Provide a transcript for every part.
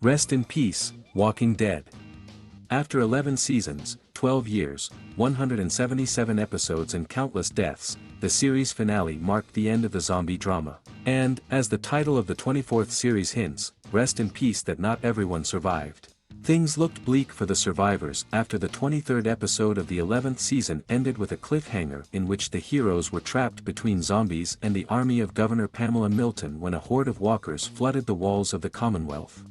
Rest in peace, Walking Dead. After 11 seasons, 12 years, 177 episodes and countless deaths, the series finale marked the end of the zombie drama. And, as the title of the 24th series hints, rest in peace that not everyone survived. Things looked bleak for the survivors after the 23rd episode of the 11th season ended with a cliffhanger in which the heroes were trapped between zombies and the army of Governor Pamela Milton when a horde of walkers flooded the walls of the Commonwealth.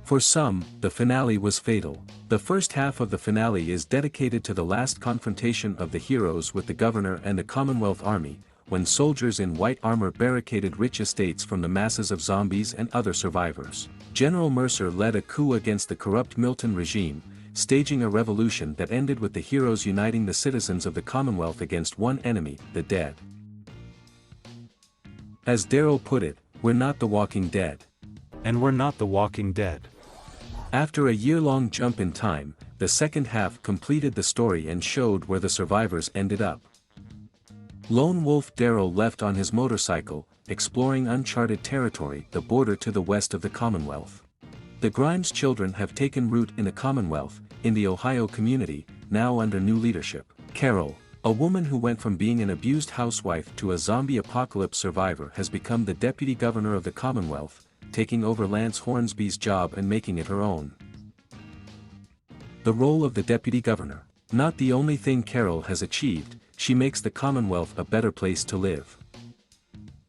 For some, the finale was fatal. The first half of the finale is dedicated to the last confrontation of the heroes with the governor and the Commonwealth Army, when soldiers in white armor barricaded rich estates from the masses of zombies and other survivors. General Mercer led a coup against the corrupt Milton regime, staging a revolution that ended with the heroes uniting the citizens of the Commonwealth against one enemy, the dead. As Daryl put it, "We're not the Walking Dead." And we're not the Walking Dead. After a year-long jump in time, the second half completed the story and showed where the survivors ended up. Lone Wolf Daryl left on his motorcycle, exploring uncharted territory, the border to the west of the Commonwealth. The Grimes children have taken root in the Commonwealth, in the Ohio community, now under new leadership. Carol, a woman who went from being an abused housewife to a zombie apocalypse survivor, has become the deputy governor of the Commonwealth, taking over Lance Hornsby's job and making it her own. The role of the deputy governor. Not the only thing Carol has achieved, she makes the Commonwealth a better place to live.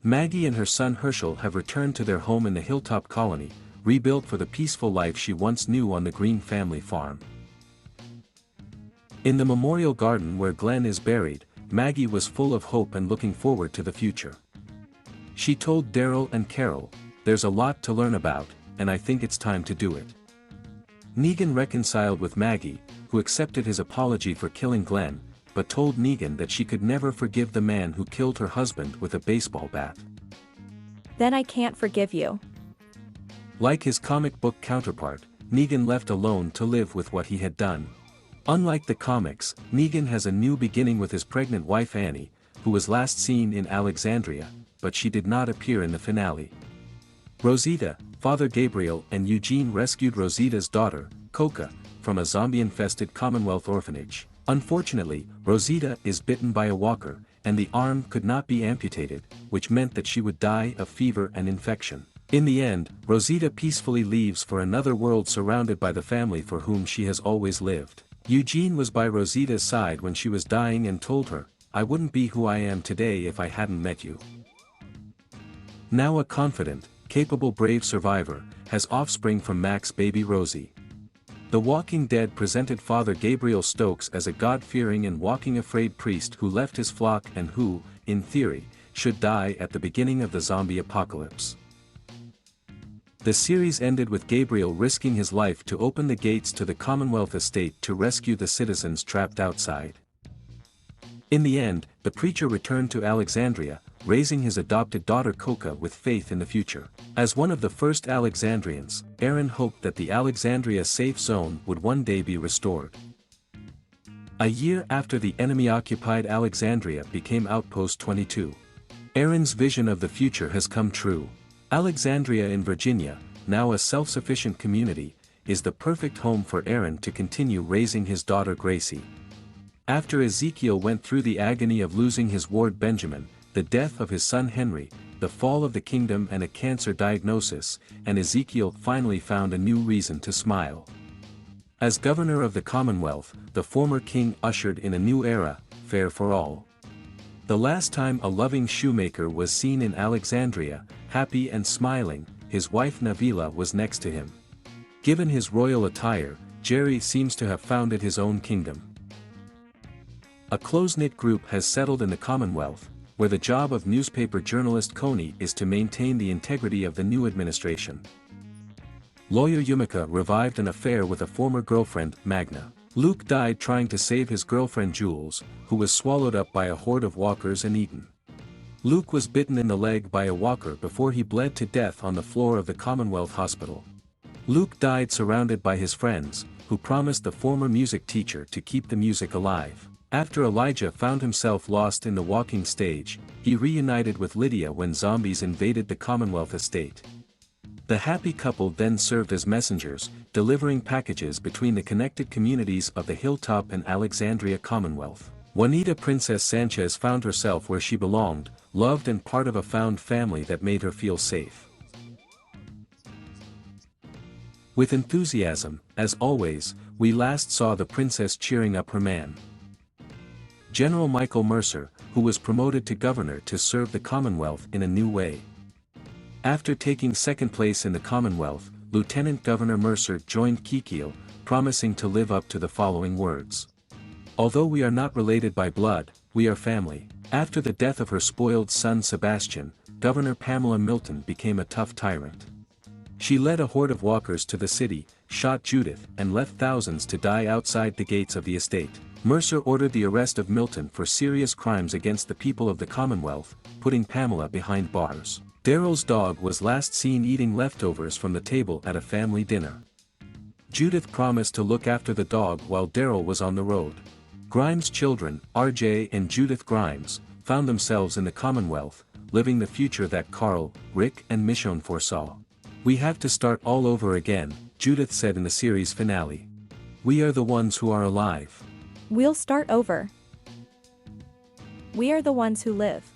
Maggie and her son Herschel have returned to their home in the Hilltop Colony, rebuilt for the peaceful life she once knew on the Green family farm. In the memorial garden where Glenn is buried, Maggie was full of hope and looking forward to the future. She told Daryl and Carol, "There's a lot to learn about, and I think it's time to do it." Negan reconciled with Maggie, who accepted his apology for killing Glenn, but told Negan that she could never forgive the man who killed her husband with a baseball bat. "Then I can't forgive you." Like his comic book counterpart, Negan left alone to live with what he had done. Unlike the comics, Negan has a new beginning with his pregnant wife Annie, who was last seen in Alexandria, but she did not appear in the finale. Rosita, Father Gabriel and Eugene rescued Rosita's daughter, Coca, from a zombie-infested Commonwealth orphanage. Unfortunately, Rosita is bitten by a walker, and the arm could not be amputated, which meant that she would die of fever and infection. In the end, Rosita peacefully leaves for another world surrounded by the family for whom she has always lived. Eugene was by Rosita's side when she was dying and told her, "I wouldn't be who I am today if I hadn't met you." Now a confident, capable brave survivor, has offspring from Mac's baby Rosie. The Walking Dead presented Father Gabriel Stokes as a God-fearing and walking-afraid priest who left his flock and who, in theory, should die at the beginning of the zombie apocalypse. The series ended with Gabriel risking his life to open the gates to the Commonwealth estate to rescue the citizens trapped outside. In the end, the preacher returned to Alexandria, raising his adopted daughter Coca with faith in the future. As one of the first Alexandrians, Aaron hoped that the Alexandria safe zone would one day be restored. A year after the enemy-occupied Alexandria became Outpost 22. Aaron's vision of the future has come true. Alexandria in Virginia, now a self-sufficient community, is the perfect home for Aaron to continue raising his daughter Gracie. After Ezekiel went through the agony of losing his ward Benjamin, the death of his son Henry, the fall of the kingdom and a cancer diagnosis, and Ezekiel finally found a new reason to smile. As governor of the Commonwealth, the former king ushered in a new era, fair for all. The last time a loving shoemaker was seen in Alexandria, happy and smiling, his wife Navila was next to him. Given his royal attire, Jerry seems to have founded his own kingdom. A close-knit group has settled in the Commonwealth, where the job of newspaper journalist Coney is to maintain the integrity of the new administration. Lawyer Yumika revived an affair with a former girlfriend, Magna. Luke died trying to save his girlfriend Jules, who was swallowed up by a horde of walkers and eaten. Luke was bitten in the leg by a walker before he bled to death on the floor of the Commonwealth Hospital. Luke died surrounded by his friends, who promised the former music teacher to keep the music alive. After Elijah found himself lost in the walking stage, he reunited with Lydia when zombies invaded the Commonwealth estate. The happy couple then served as messengers, delivering packages between the connected communities of the Hilltop and Alexandria Commonwealth. Juanita Princess Sanchez found herself where she belonged, loved and part of a found family that made her feel safe. With enthusiasm, as always, we last saw the princess cheering up her man, General Michael Mercer, who was promoted to governor to serve the Commonwealth in a new way. After taking second place in the Commonwealth, Lieutenant Governor Mercer joined Kikil, promising to live up to the following words. Although we are not related by blood, we are family. After the death of her spoiled son Sebastian, Governor Pamela Milton became a tough tyrant. She led a horde of walkers to the city, shot Judith and left thousands to die outside the gates of the estate. Mercer ordered the arrest of Milton for serious crimes against the people of the Commonwealth, putting Pamela behind bars. Daryl's dog was last seen eating leftovers from the table at a family dinner. Judith promised to look after the dog while Daryl was on the road. Grimes' children, RJ and Judith Grimes, found themselves in the Commonwealth, living the future that Carl, Rick and Michonne foresaw. We have to start all over again, Judith said in the series finale. We are the ones who are alive. We'll start over. We are the ones who live.